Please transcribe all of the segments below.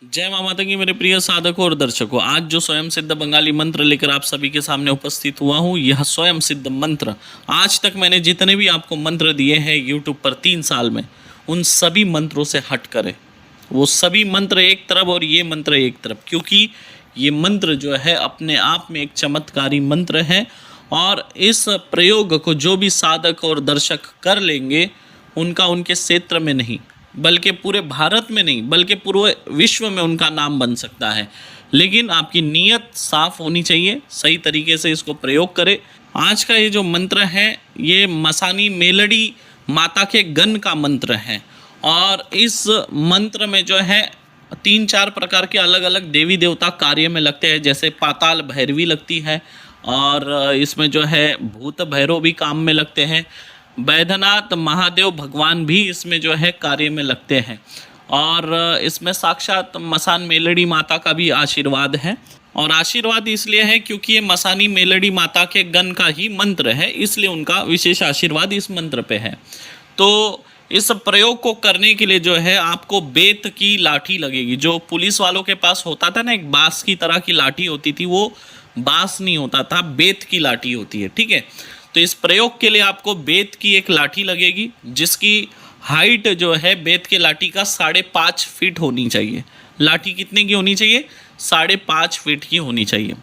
जय माँ माता की मेरे प्रिय साधकों और दर्शकों। आज जो स्वयं सिद्ध बंगाली मंत्र लेकर आप सभी के सामने उपस्थित हुआ हूँ, यह स्वयं सिद्ध मंत्र आज तक मैंने जितने भी आपको मंत्र दिए हैं यूट्यूब पर 3 साल में, उन सभी मंत्रों से हट कर है। वो सभी मंत्र एक तरफ और ये मंत्र एक तरफ, क्योंकि ये मंत्र जो है अपने आप में एक चमत्कारी मंत्र है। और इस प्रयोग को जो भी साधक और दर्शक कर लेंगे, उनका उनके क्षेत्र में नहीं बल्कि पूरे भारत में नहीं बल्कि पूरे विश्व में उनका नाम बन सकता है। लेकिन आपकी नीयत साफ होनी चाहिए, सही तरीके से इसको प्रयोग करें। आज का ये जो मंत्र है, ये मसानी मेलडी माता के गण का मंत्र है। और इस मंत्र में जो है 3-4 प्रकार के अलग अलग देवी देवता कार्य में लगते हैं, जैसे पाताल भैरवी लगती है, और इसमें जो है भूत भैरव भी काम में लगते हैं। बैद्यनाथ महादेव भगवान भी इसमें जो है कार्य में लगते हैं। और इसमें साक्षात मसान मेलडी माता का भी आशीर्वाद है। और आशीर्वाद इसलिए है क्योंकि ये मसानी मेलडी माता के गण का ही मंत्र है, इसलिए उनका विशेष आशीर्वाद इस मंत्र पे है। तो इस प्रयोग को करने के लिए जो है आपको बेत की लाठी लगेगी। जो पुलिस वालों के पास होता था ना, एक बांस की तरह की लाठी होती थी, वो बांस नहीं होता था, बेत की लाठी होती है। ठीक है, तो इस प्रयोग के लिए आपको बेत की एक लाठी लगेगी, जिसकी हाइट जो है बेत के लाठी का 5.5 फीट होनी चाहिए। लाठी कितने की होनी चाहिए? 5.5 फीट की होनी चाहिए।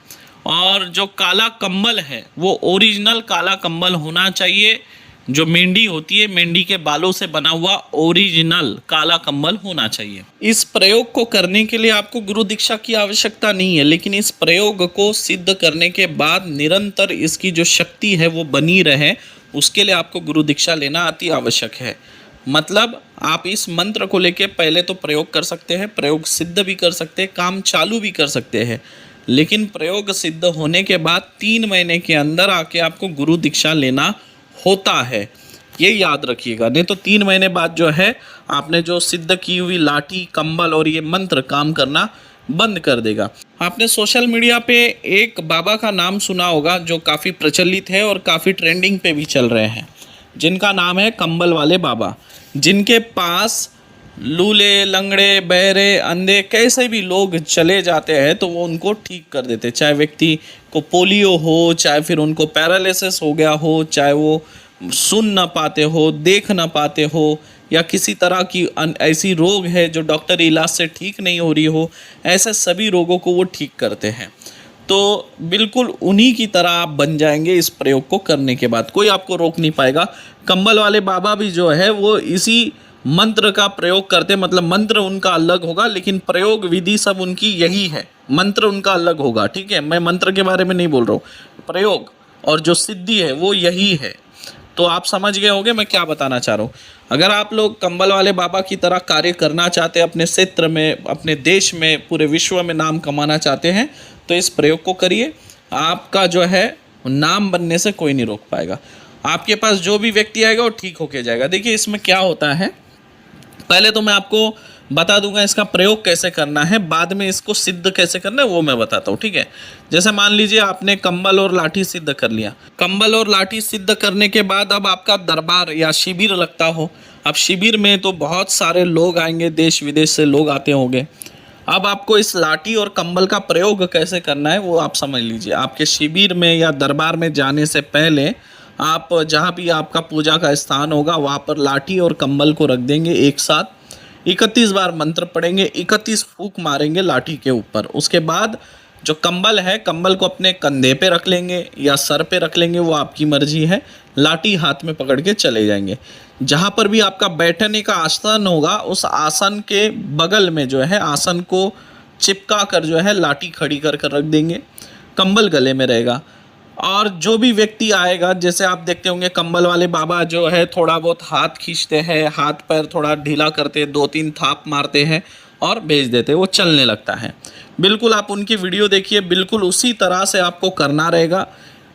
और जो काला कंबल है वो ओरिजिनल काला कंबल होना चाहिए। जो मेंढी होती है, मेंढी के बालों से बना हुआ ओरिजिनल काला कंबल होना चाहिए। इस प्रयोग को करने के लिए आपको गुरु दीक्षा की आवश्यकता नहीं है, लेकिन इस प्रयोग को सिद्ध करने के बाद निरंतर इसकी जो शक्ति है वो बनी रहे, उसके लिए आपको गुरु दीक्षा लेना अति आवश्यक है। मतलब आप इस मंत्र को लेके पहले तो प्रयोग कर सकते हैं, प्रयोग सिद्ध भी कर सकते हैं, काम चालू भी कर सकते हैं, लेकिन प्रयोग सिद्ध होने के बाद 3 महीने के अंदर आके आपको गुरु दीक्षा लेना होता है। ये याद रखिएगा, नहीं तो 3 महीने बाद जो है आपने जो सिद्ध की हुई लाठी, कंबल और ये मंत्र काम करना बंद कर देगा। आपने सोशल मीडिया पे एक बाबा का नाम सुना होगा जो काफ़ी प्रचलित है और काफ़ी ट्रेंडिंग पे भी चल रहे हैं, जिनका नाम है कंबल वाले बाबा। जिनके पास लूले, लंगड़े, बहरे, अंधे कैसे भी लोग चले जाते हैं तो वो उनको ठीक कर देते। चाहे व्यक्ति को पोलियो हो, चाहे फिर उनको पैरालिसिस हो गया हो, चाहे वो सुन ना पाते हो, देख ना पाते हो, या किसी तरह की ऐसी रोग है जो डॉक्टरी इलाज से ठीक नहीं हो रही हो, ऐसे सभी रोगों को वो ठीक करते हैं। तो बिल्कुल उन्हीं की तरह आप बन जाएंगे इस प्रयोग को करने के बाद। कोई आपको रोक नहीं पाएगा। कंबल वाले बाबा भी जो है वो इसी मंत्र का प्रयोग करते, मतलब मंत्र उनका अलग होगा लेकिन प्रयोग विधि सब उनकी यही है। मंत्र उनका अलग होगा, ठीक है, मैं मंत्र के बारे में नहीं बोल रहा हूँ, प्रयोग और जो सिद्धि है वो यही है। तो आप समझ गए होंगे मैं क्या बताना चाह रहा हूँ। अगर आप लोग कंबल वाले बाबा की तरह कार्य करना चाहते हैं, अपने क्षेत्र में, अपने देश में, पूरे विश्व में नाम कमाना चाहते हैं, तो इस प्रयोग को करिए। आपका जो है नाम बनने से कोई नहीं रोक पाएगा। आपके पास जो भी व्यक्ति आएगा वो ठीक होके जाएगा। देखिए इसमें क्या होता है, पहले तो मैं आपको बता दूंगा इसका प्रयोग कैसे करना है, बाद में इसको सिद्ध कैसे करना है वो मैं बताता हूँ, ठीक है। जैसे मान लीजिए आपने कंबल और लाठी सिद्ध कर लिया। कंबल और लाठी सिद्ध करने के बाद अब आपका दरबार या शिविर लगता हो। अब शिविर में तो बहुत सारे लोग आएंगे, देश विदेश से लोग आते होंगे। अब आपको इस लाठी और कंबल का प्रयोग कैसे करना है वो आप समझ लीजिए। आपके शिविर में या दरबार में जाने से पहले आप जहाँ भी आपका पूजा का स्थान होगा वहाँ पर लाठी और कंबल को रख देंगे एक साथ। 31 बार मंत्र पढ़ेंगे, 31 फूंक मारेंगे लाठी के ऊपर। उसके बाद जो कंबल है, कंबल को अपने कंधे पे रख लेंगे या सर पे रख लेंगे, वो आपकी मर्जी है। लाठी हाथ में पकड़ के चले जाएंगे। जहाँ पर भी आपका बैठने का आसन होगा उस आसन के बगल में जो है आसन को चिपका कर जो है लाठी खड़ी कर कर रख देंगे। कंबल गले में रहेगा। और जो भी व्यक्ति आएगा, जैसे आप देखते होंगे कंबल वाले बाबा जो है थोड़ा बहुत हाथ खींचते हैं, हाथ पैर थोड़ा ढीला करते, 2-3 थाप मारते हैं और भेज देते हैं, वो चलने लगता है। बिल्कुल आप उनकी वीडियो देखिए, बिल्कुल उसी तरह से आपको करना रहेगा।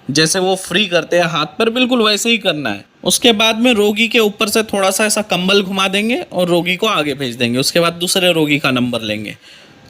जैसे वो फ्री करते हैं हाथ पर, बिल्कुल वैसे ही करना है। उसके बाद में रोगी के ऊपर से थोड़ा सा ऐसा कंबल घुमा देंगे और रोगी को आगे भेज देंगे। उसके बाद दूसरे रोगी का नंबर लेंगे।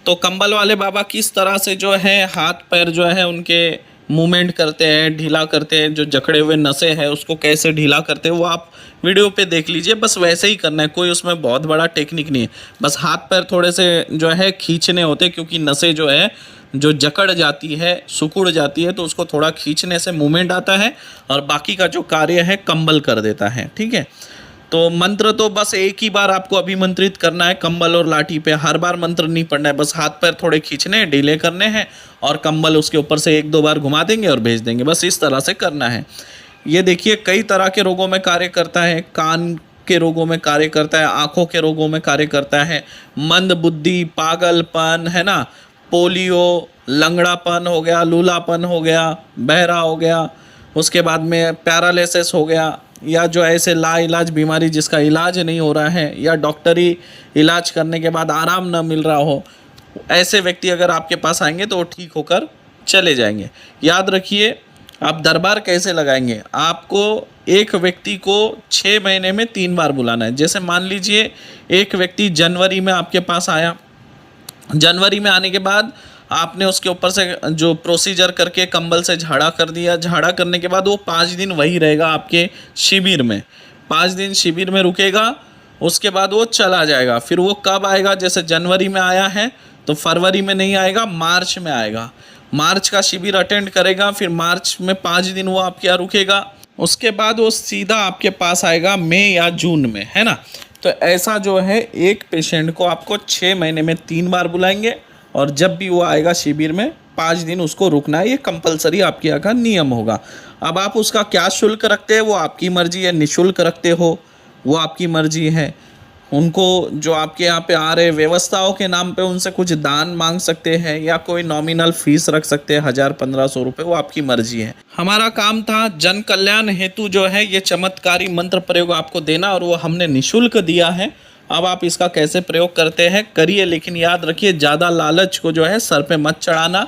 तो कंबल वाले बाबा किस तरह से जो है हाथ पैर जो है उनके मूवमेंट करते हैं, ढीला करते हैं, जो जकड़े हुए नसें हैं उसको कैसे ढीला करते हैं वो आप वीडियो पे देख लीजिए। बस वैसे ही करना है, कोई उसमें बहुत बड़ा टेक्निक नहीं है। बस हाथ पैर थोड़े से जो है खींचने होते हैं, क्योंकि नसें जो है जो जकड़ जाती है, सिकुड़ जाती है, तो उसको थोड़ा खींचने से मूवमेंट आता है और बाकी का जो कार्य है कंबल कर देता है। ठीक है, तो मंत्र तो बस एक ही बार आपको अभिमंत्रित करना है कंबल और लाठी पे, हर बार मंत्र नहीं पढ़ना है। बस हाथ पैर थोड़े खींचने हैं, ढीले करने हैं और कंबल उसके ऊपर से एक दो बार घुमा देंगे और भेज देंगे। बस इस तरह से करना है। ये देखिए कई तरह के रोगों में कार्य करता है, कान के रोगों में कार्य करता है, आँखों के रोगों में कार्य करता है, मंद बुद्धि, पागलपन, है ना, पोलियो, लंगड़ापन हो गया, लूलापन हो गया, बहरा हो गया, उसके बाद में पैरालिसिस हो गया, या जो ऐसे लाइलाज बीमारी जिसका इलाज नहीं हो रहा है या डॉक्टरी इलाज करने के बाद आराम न मिल रहा हो, ऐसे व्यक्ति अगर आपके पास आएंगे तो वो ठीक होकर चले जाएंगे। याद रखिए, आप दरबार कैसे लगाएंगे, आपको एक व्यक्ति को 6 महीने में 3 बार बुलाना है। जैसे मान लीजिए एक व्यक्ति जनवरी में आपके पास आया, जनवरी में आने के बाद आपने उसके ऊपर से जो प्रोसीजर करके कंबल से झाड़ा कर दिया, झाड़ा करने के बाद वो 5 दिन वही रहेगा आपके शिविर में, 5 दिन शिविर में रुकेगा, उसके बाद वो चला जाएगा। फिर वो कब आएगा, जैसे जनवरी में आया है तो फरवरी में नहीं आएगा, मार्च में आएगा, मार्च का शिविर अटेंड करेगा, फिर मार्च में 5 दिन वो आपके यहाँ रुकेगा, उसके बाद वो सीधा आपके पास आएगा मई या जून में, है ना। तो ऐसा जो है एक पेशेंट को आपको 6 महीने में 3 बार बुलाएंगे और जब भी वो आएगा शिविर में 5 दिन उसको रुकना है, ये कंपलसरी आपके यहाँ का नियम होगा। अब आप उसका क्या शुल्क रखते हैं वो आपकी मर्जी है, निःशुल्क रखते हो वो आपकी मर्जी है। उनको जो आपके यहाँ पे आ रहे व्यवस्थाओं के नाम पे उनसे कुछ दान मांग सकते हैं या कोई नॉमिनल फीस रख सकते हैं 1000-1500 रुपये, वो आपकी मर्जी है। हमारा काम था जन कल्याण हेतु जो है ये चमत्कारी मंत्र प्रयोग आपको देना और वो हमने निःशुल्क दिया है। अब आप इसका कैसे प्रयोग करते हैं करिए, लेकिन याद रखिए ज़्यादा लालच को जो है सर पे मत चढ़ाना,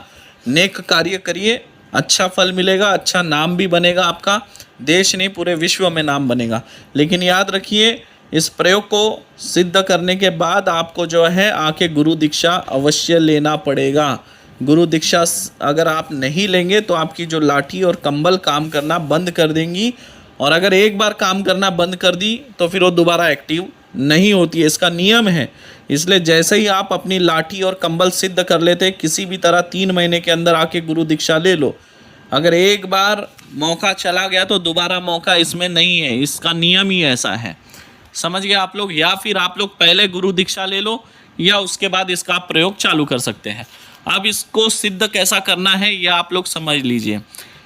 नेक कार्य करिए, अच्छा फल मिलेगा, अच्छा नाम भी बनेगा आपका, देश नहीं पूरे विश्व में नाम बनेगा। लेकिन याद रखिए इस प्रयोग को सिद्ध करने के बाद आपको जो है आके गुरु दीक्षा अवश्य लेना पड़ेगा। गुरु दीक्षा अगर आप नहीं लेंगे तो आपकी जो लाठी और कंबल काम करना बंद कर देंगी, और अगर एक बार काम करना बंद कर दी तो फिर वो दोबारा एक्टिव नहीं होती है, इसका नियम है। इसलिए जैसे ही आप अपनी लाठी और कंबल सिद्ध कर लेते किसी भी तरह 3 महीने के अंदर आके गुरु दीक्षा ले लो। अगर एक बार मौका चला गया तो दोबारा मौका इसमें नहीं है, इसका नियम ही ऐसा है। समझ गए आप लोग, या फिर आप लोग पहले गुरु दीक्षा ले लो या उसके बाद इसका प्रयोग चालू कर सकते हैं। अब इसको सिद्ध कैसा करना है यह आप लोग समझ लीजिए।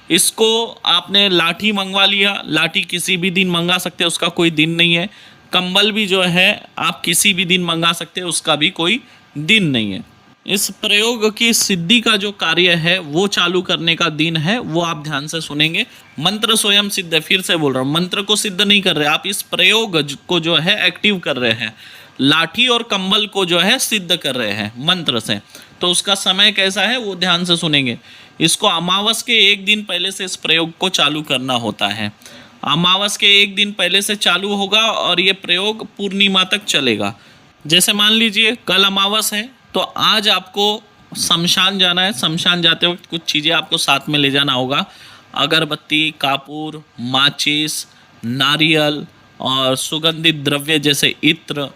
इसको आपने लाठी मंगवा लिया, लाठी किसी भी दिन मंगा सकते हैं, उसका कोई दिन नहीं है। कंबल भी जो है आप किसी भी दिन मंगा सकते हैं, उसका भी कोई दिन नहीं है। इस प्रयोग की सिद्धि का जो कार्य है वो चालू करने का दिन है, वो आप ध्यान से सुनेंगे। मंत्र स्वयं सिद्ध है, फिर से बोल रहा हूँ, मंत्र को सिद्ध नहीं कर रहे, आप इस प्रयोग को जो है एक्टिव कर रहे हैं, लाठी और कंबल को जो है सिद्ध कर रहे हैं मंत्र से। तो उसका समय कैसा है वो ध्यान से सुनेंगे। इसको अमावस के 1 दिन पहले से इस प्रयोग को चालू करना होता है। अमावस के 1 दिन पहले से चालू होगा और ये प्रयोग पूर्णिमा तक चलेगा। जैसे मान लीजिए कल अमावस है तो आज आपको शमशान जाना है, शमशान जाते वक्त कुछ चीज़ें आपको साथ में ले जाना होगा, अगरबत्ती, कापूर, माचिस, नारियल और सुगंधित द्रव्य जैसे इत्र,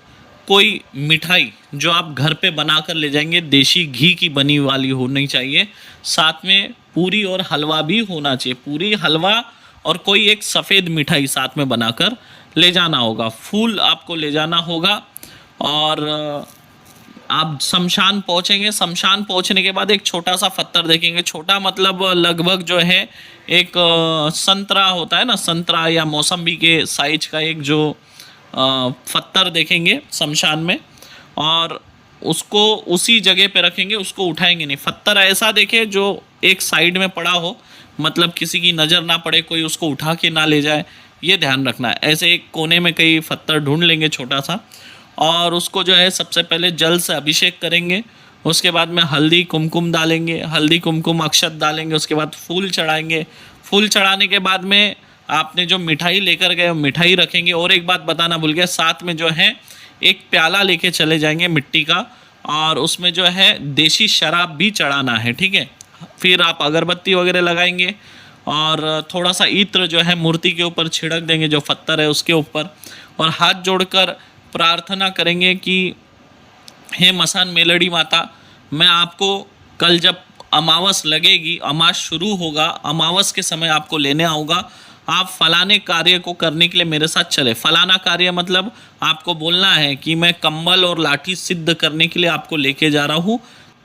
कोई मिठाई जो आप घर पे बना कर ले जाएंगे, देशी घी की बनी वाली होनी चाहिए, साथ में पूरी और हलवा भी होना चाहिए, पूरी, हलवा और कोई एक सफ़ेद मिठाई साथ में बनाकर ले जाना होगा। फूल आपको ले जाना होगा और आप शमशान पहुंचेंगे। शमशान पहुंचने के बाद एक छोटा सा पत्थर देखेंगे, छोटा मतलब लगभग जो है एक संतरा होता है ना, संतरा या मौसम्बी के साइज का एक जो पत्थर देखेंगे शमशान में, और उसको उसी जगह पे रखेंगे, उसको उठाएंगे नहीं। पत्थर ऐसा देखे जो एक साइड में पड़ा हो, मतलब किसी की नज़र ना पड़े, कोई उसको उठा के ना ले जाए, ये ध्यान रखना है। ऐसे एक कोने में कई पत्थर ढूंढ लेंगे छोटा सा, और उसको जो है सबसे पहले जल से अभिषेक करेंगे, उसके बाद में हल्दी कुमकुम डालेंगे, हल्दी कुमकुम अक्षत डालेंगे, उसके बाद फूल चढ़ाएंगे। फूल चढ़ाने के बाद में आपने जो मिठाई लेकर गए मिठाई रखेंगे। और एक बात बताना भूल गया, साथ में जो है एक प्याला लेके चले जाएंगे मिट्टी का, और उसमें जो है देसी शराब भी चढ़ाना है, ठीक है। फिर आप अगरबत्ती वगैरह लगाएंगे और थोड़ा सा इत्र जो है मूर्ति के ऊपर छिड़क देंगे, जो पत्थर है उसके ऊपर, और हाथ जोड़कर प्रार्थना करेंगे कि हे मसान मेलड़ी माता, मैं आपको कल जब अमावस लगेगी, अमास शुरू होगा, अमावस के समय आपको लेने आऊँगा, आप फलाने कार्य को करने के लिए मेरे साथ चले। फलाना कार्य मतलब आपको बोलना है कि मैं कम्बल और लाठी सिद्ध करने के लिए आपको लेके जा रहा हूँ,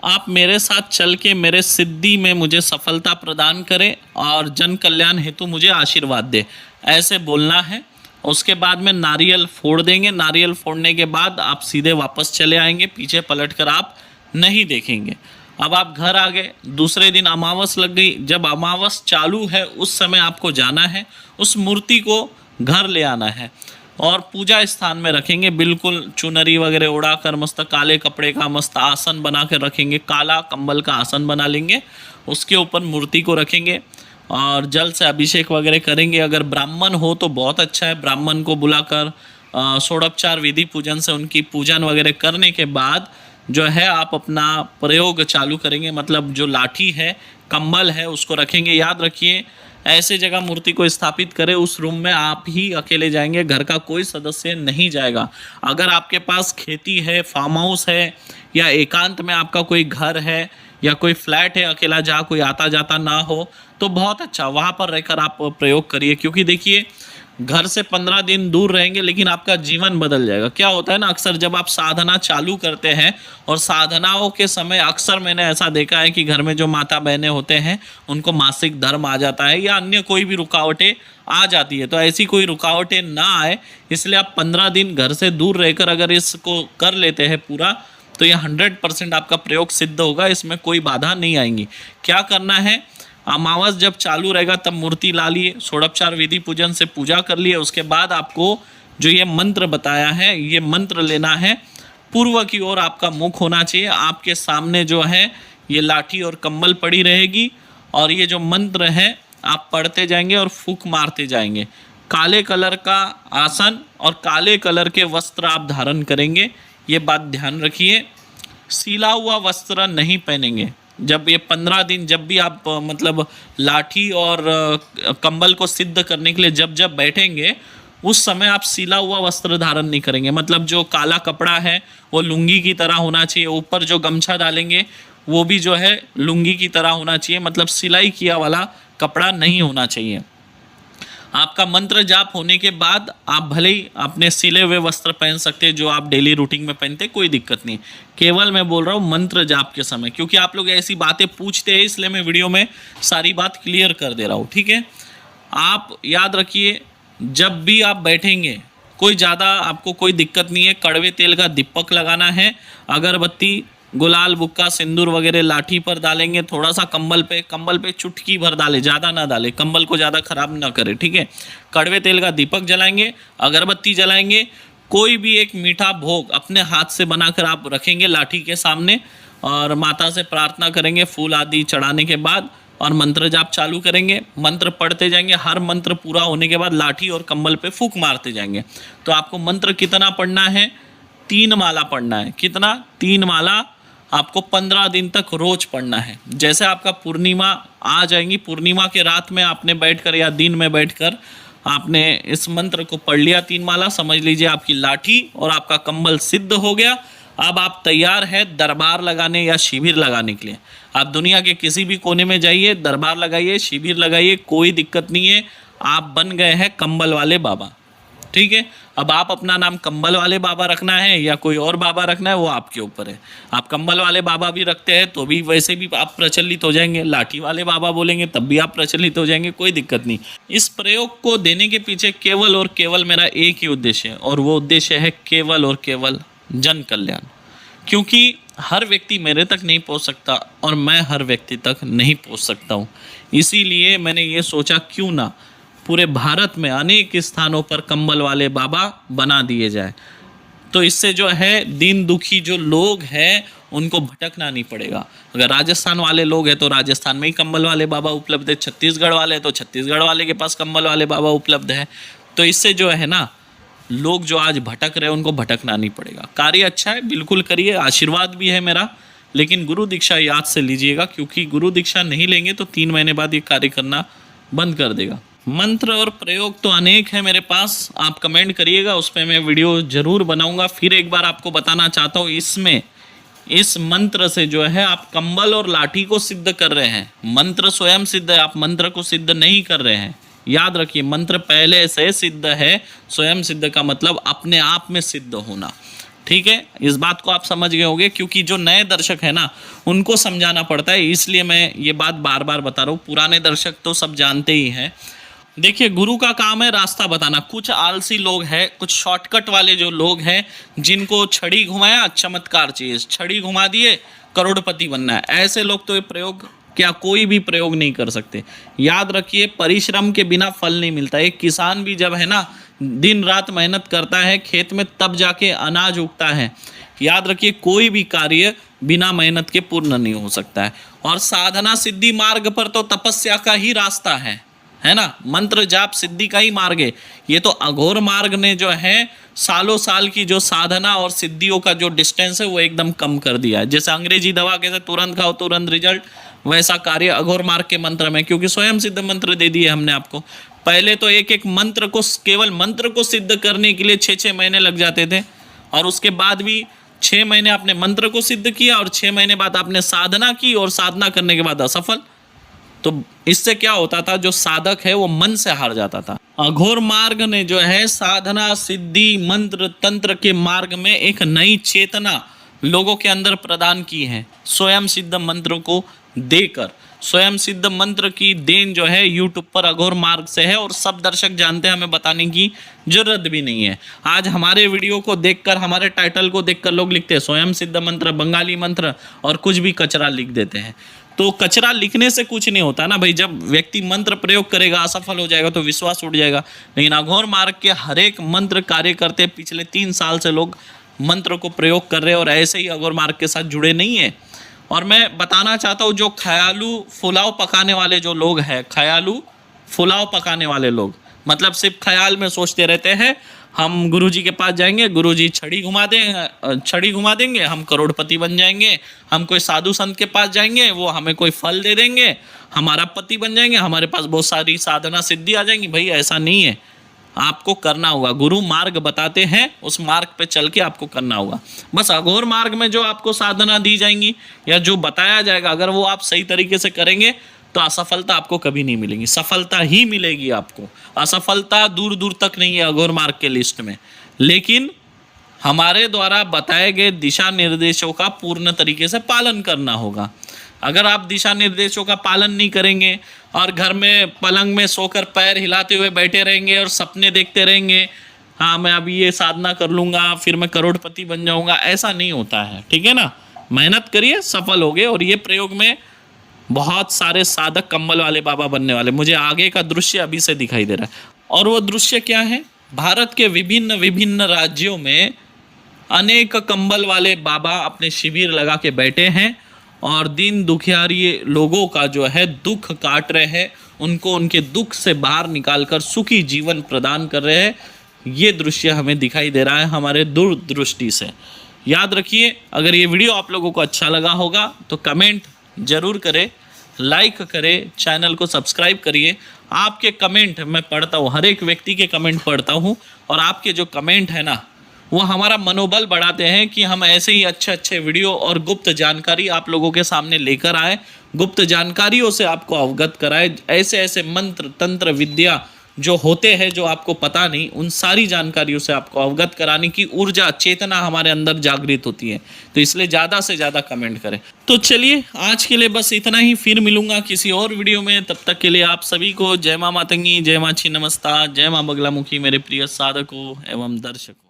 आप मेरे साथ चल के मेरे सिद्धि में मुझे सफलता प्रदान करें और जन कल्याण हेतु मुझे आशीर्वाद दे, ऐसे बोलना है। उसके बाद में नारियल फोड़ देंगे। नारियल फोड़ने के बाद आप सीधे वापस चले आएंगे, पीछे पलट कर आप नहीं देखेंगे। अब आप घर आ गए, दूसरे दिन अमावस लग गई। जब अमावस चालू है उस समय आपको जाना है, उस मूर्ति को घर ले आना है और पूजा स्थान में रखेंगे। बिल्कुल चुनरी वगैरह उड़ाकर मस्त काले कपड़े का मस्त आसन बना कर रखेंगे, काला कंबल का आसन बना लेंगे, उसके ऊपर मूर्ति को रखेंगे और जल से अभिषेक वगैरह करेंगे। अगर ब्राह्मण हो तो बहुत अच्छा है, ब्राह्मण को बुलाकर षोडोपचार विधि पूजन से उनकी पूजन वगैरह करने के बाद जो है आप अपना प्रयोग चालू करेंगे। मतलब जो लाठी है, कंबल है, उसको रखेंगे। याद रखिए, ऐसे जगह मूर्ति को स्थापित करें उस रूम में आप ही अकेले जाएंगे, घर का कोई सदस्य नहीं जाएगा। अगर आपके पास खेती है, फार्म हाउस है या एकांत में आपका कोई घर है या कोई फ्लैट है अकेला जहाँ कोई आता जाता ना हो, तो बहुत अच्छा, वहाँ पर रहकर आप प्रयोग करिए। क्योंकि देखिए, घर से 15 दिन दूर रहेंगे लेकिन आपका जीवन बदल जाएगा। क्या होता है ना, अक्सर जब आप साधना चालू करते हैं और साधनाओं के समय अक्सर मैंने ऐसा देखा है कि घर में जो माता बहनें होते हैं उनको मासिक धर्म आ जाता है या अन्य कोई भी रुकावटें आ जाती है। तो ऐसी कोई रुकावटें ना आए, इसलिए आप 15 दिन घर से दूर रहकर अगर इसको कर लेते हैं पूरा, तो यह 100% आपका प्रयोग सिद्ध होगा, इसमें कोई बाधा नहीं आएंगी। क्या करना है, अमावस जब चालू रहेगा तब मूर्ति ला लिए, षोडोपचार विधि पूजन से पूजा कर लिए। उसके बाद आपको जो ये मंत्र बताया है, ये मंत्र लेना है। पूर्व की ओर आपका मुख होना चाहिए, आपके सामने जो है ये लाठी और कंबल पड़ी रहेगी और ये जो मंत्र है आप पढ़ते जाएंगे और फूंक मारते जाएंगे। काले कलर का आसन और काले कलर के वस्त्र आप धारण करेंगे, ये बात ध्यान रखिए। सीला हुआ वस्त्र नहीं पहनेंगे। जब ये 15 दिन जब भी आप मतलब लाठी और कंबल को सिद्ध करने के लिए जब जब बैठेंगे, उस समय आप सिला हुआ वस्त्र धारण नहीं करेंगे। मतलब जो काला कपड़ा है वो लुंगी की तरह होना चाहिए, ऊपर जो गमछा डालेंगे वो भी जो है लुंगी की तरह होना चाहिए। मतलब सिलाई किया वाला कपड़ा नहीं होना चाहिए। आपका मंत्र जाप होने के बाद आप भले ही अपने सिले हुए वस्त्र पहन सकते हैं जो आप डेली रूटीन में पहनते, कोई दिक्कत नहीं। केवल मैं बोल रहा हूँ मंत्र जाप के समय, क्योंकि आप लोग ऐसी बातें पूछते हैं इसलिए मैं वीडियो में सारी बात क्लियर कर दे रहा हूँ, ठीक है। आप याद रखिए, जब भी आप बैठेंगे कोई ज़्यादा आपको कोई दिक्कत नहीं है। कड़वे तेल का दीपक लगाना है, अगरबत्ती, गुलाल, बुक्का, सिंदूर वगैरह लाठी पर डालेंगे। थोड़ा सा कंबल पे चुटकी भर डाले, ज़्यादा ना डाले, कंबल को ज़्यादा खराब ना करे, ठीक है। कड़वे तेल का दीपक जलाएंगे, अगरबत्ती जलाएंगे। कोई भी एक मीठा भोग अपने हाथ से बनाकर आप रखेंगे लाठी के सामने और माता से प्रार्थना करेंगे फूल आदि चढ़ाने के बाद, और मंत्र जाप चालू करेंगे। मंत्र पढ़ते जाएंगे, हर मंत्र पूरा होने के बाद लाठी और कंबल पे फूंक मारते जाएंगे। तो आपको मंत्र कितना पढ़ना है? 3 माला पढ़ना है। कितना? 3 माला आपको 15 दिन तक रोज पढ़ना है। जैसे आपका पूर्णिमा आ जाएंगी, पूर्णिमा के रात में आपने बैठकर या दिन में बैठकर आपने इस मंत्र को पढ़ लिया 3 माला, समझ लीजिए आपकी लाठी और आपका कंबल सिद्ध हो गया। अब आप तैयार है दरबार लगाने या शिविर लगाने के लिए। आप दुनिया के किसी भी कोने में जाइए, दरबार लगाइए, शिविर लगाइए, कोई दिक्कत नहीं है। आप बन गए हैं कंबल वाले बाबा, ठीक है। अब आप अपना नाम कंबल वाले बाबा रखना है या कोई और बाबा रखना है वो आपके ऊपर है। आप कंबल वाले बाबा भी रखते हैं तो भी वैसे भी आप प्रचलित हो जाएंगे, लाठी वाले बाबा बोलेंगे तब भी आप प्रचलित हो जाएंगे, कोई दिक्कत नहीं। इस प्रयोग को देने के पीछे केवल और केवल मेरा एक ही उद्देश्य है, और वो उद्देश्य है केवल और केवल जन कल्याण। क्योंकि हर व्यक्ति मेरे तक नहीं पहुंच सकता और मैं हर व्यक्ति तक नहीं पहुंच सकता हूं। इसीलिए मैंने ये सोचा क्यों ना पूरे भारत में अनेक स्थानों पर कंबल वाले बाबा बना दिए जाए। तो इससे जो है दीन दुखी जो लोग हैं उनको भटकना नहीं पड़ेगा। अगर राजस्थान वाले लोग हैं तो राजस्थान में ही कंबल वाले बाबा उपलब्ध है, छत्तीसगढ़ वाले तो छत्तीसगढ़ वाले के पास कंबल वाले बाबा उपलब्ध है। तो इससे जो है ना, लोग जो आज भटक रहे हैं उनको भटकना नहीं पड़ेगा। कार्य अच्छा है, बिल्कुल करिए, आशीर्वाद भी है मेरा। लेकिन गुरु दीक्षा याद से लीजिएगा, क्योंकि गुरु दीक्षा नहीं लेंगे तो 3 महीने बाद ये कार्य करना बंद कर देगा। मंत्र और प्रयोग तो अनेक है मेरे पास, आप कमेंट करिएगा, उस पर मैं वीडियो जरूर बनाऊंगा। फिर एक बार आपको बताना चाहता हूँ, इसमें इस मंत्र से जो है आप कंबल और लाठी को सिद्ध कर रहे हैं। मंत्र स्वयं सिद्ध है, आप मंत्र को सिद्ध नहीं कर रहे हैं। याद रखिए, मंत्र पहले से सिद्ध है, स्वयं सिद्ध का मतलब अपने आप में सिद्ध होना। ठीक है, इस बात को आप समझ गए होंगे, क्योंकि जो नए दर्शक है ना उनको समझाना पड़ता है, इसलिए मैं ये बात बार बार बता रहा हूँ। पुराने दर्शक तो सब जानते ही हैं। देखिए, गुरु का काम है रास्ता बताना। कुछ आलसी लोग हैं, कुछ शॉर्टकट वाले जो लोग हैं, जिनको छड़ी घुमाया चमत्कार चाहिए, छड़ी घुमा दिए करोड़पति बनना है, ऐसे लोग तो ये प्रयोग क्या कोई भी प्रयोग नहीं कर सकते। याद रखिए, परिश्रम के बिना फल नहीं मिलता। एक किसान भी जब है ना दिन रात मेहनत करता है खेत में, तब जाके अनाज उगता है। याद रखिए, कोई भी कार्य बिना मेहनत के पूर्ण नहीं हो सकता है। और साधना सिद्धि मार्ग पर तो तपस्या का ही रास्ता है ना, मंत्र जाप सिद्धि का ही मार्ग है। ये तो अघोर मार्ग ने जो है सालों साल की जो साधना और सिद्धियों का जो डिस्टेंस है वो एकदम कम कर दिया है। जैसे अंग्रेजी दवा कैसे तुरंत खाओ तुरंत रिजल्ट, वैसा कार्य अघोर मार्ग के मंत्र में, क्योंकि स्वयं सिद्ध मंत्र दे दिए हमने आपको। पहले तो एक एक मंत्र को, केवल मंत्र को सिद्ध करने के लिए 6-6 महीने लग जाते थे, और उसके बाद भी 6 महीने आपने मंत्र को सिद्ध किया और 6 महीने बाद आपने साधना की, और साधना करने के बाद असफल। तो इससे क्या होता था, जो साधक है वो मन से हार जाता था। अघोर मार्ग ने जो है साधना सिद्धि मंत्र तंत्र के मार्ग में एक नई चेतना लोगों के अंदर प्रदान की है, स्वयं सिद्ध मंत्र को देकर। स्वयं सिद्ध मंत्र की देन जो है यूट्यूब पर अघोर मार्ग से है, और सब दर्शक जानते हैं, हमें बताने की जरूरत भी नहीं है। आज हमारे वीडियो को देखकर, हमारे टाइटल को देखकर लोग लिखते हैं स्वयं सिद्ध मंत्र, बंगाली मंत्र, और कुछ भी कचरा लिख देते हैं। तो कचरा लिखने से कुछ नहीं होता ना भाई। जब व्यक्ति मंत्र प्रयोग करेगा असफल हो जाएगा तो विश्वास उठ जाएगा। लेकिन अघोर मार्ग के हर एक मंत्र कार्य करते, पिछले 3 साल से लोग मंत्र को प्रयोग कर रहे हैं, और ऐसे ही अघोर मार्ग के साथ जुड़े नहीं है। और मैं बताना चाहता हूँ, जो ख्यालू पुलाव पकाने वाले जो लोग हैं, ख्यालू पुलाव पकाने वाले लोग, मतलब सिर्फ ख्याल में सोचते रहते हैं, हम गुरुजी के पास जाएंगे, गुरुजी छड़ी घुमा देंगे, हम करोड़पति बन जाएंगे। हम कोई साधु संत के पास जाएंगे, वो हमें कोई फल दे देंगे, हमारा पति बन जाएंगे, हमारे पास बहुत सारी साधना सिद्धि आ जाएंगी। भाई ऐसा नहीं है, आपको करना होगा। गुरु मार्ग बताते हैं, उस मार्ग पे चल के आपको करना होगा। बस अघोर मार्ग में जो आपको साधना दी जाएंगी या जो बताया जाएगा, अगर वो आप सही तरीके से करेंगे तो असफलता आपको कभी नहीं मिलेगी, सफलता ही मिलेगी आपको। असफलता दूर दूर तक नहीं है अघोर मार्ग के लिस्ट में। लेकिन हमारे द्वारा बताए गए दिशा निर्देशों का पूर्ण तरीके से पालन करना होगा। अगर आप दिशा निर्देशों का पालन नहीं करेंगे और घर में पलंग में सोकर पैर हिलाते हुए बैठे रहेंगे और सपने देखते रहेंगे, हाँ मैं अभी ये साधना कर लूँगा फिर मैं करोड़पति बन जाऊँगा, ऐसा नहीं होता है। ठीक है ना, मेहनत करिए, सफल होगे। और ये प्रयोग में बहुत सारे साधक कंबल वाले बाबा बनने वाले, मुझे आगे का दृश्य अभी से दिखाई दे रहा है। और वो दृश्य क्या है, भारत के विभिन्न विभिन्न राज्यों में अनेक कंबल वाले बाबा अपने शिविर लगा के बैठे हैं और दीन दुखियारी लोगों का जो है दुख काट रहे हैं, उनको उनके दुख से बाहर निकालकर सुखी जीवन प्रदान कर रहे हैं। ये दृश्य हमें दिखाई दे रहा है हमारे दूरदृष्टि से। याद रखिए, अगर ये वीडियो आप लोगों को अच्छा लगा होगा तो कमेंट जरूर करें, लाइक करें, चैनल को सब्सक्राइब करिए। आपके कमेंट मैं पढ़ता हूँ, हर एक व्यक्ति के कमेंट पढ़ता हूँ, और आपके जो कमेंट है ना वो हमारा मनोबल बढ़ाते हैं कि हम ऐसे ही अच्छे अच्छे वीडियो और गुप्त जानकारी आप लोगों के सामने लेकर आए, गुप्त जानकारियों से आपको अवगत कराए। ऐसे ऐसे मंत्र तंत्र विद्या जो होते हैं जो आपको पता नहीं, उन सारी जानकारियों से आपको अवगत कराने की ऊर्जा चेतना हमारे अंदर जागृत होती है। तो इसलिए ज़्यादा से ज़्यादा कमेंट करें। तो चलिए आज के लिए बस इतना ही, फिर मिलूंगा किसी और वीडियो में। तब तक के लिए आप सभी को जय माँ मातंगी, जय माँ छी नमस्ता, जय माँ बगलामुखी मेरे प्रिय साधकों एवं दर्शकों।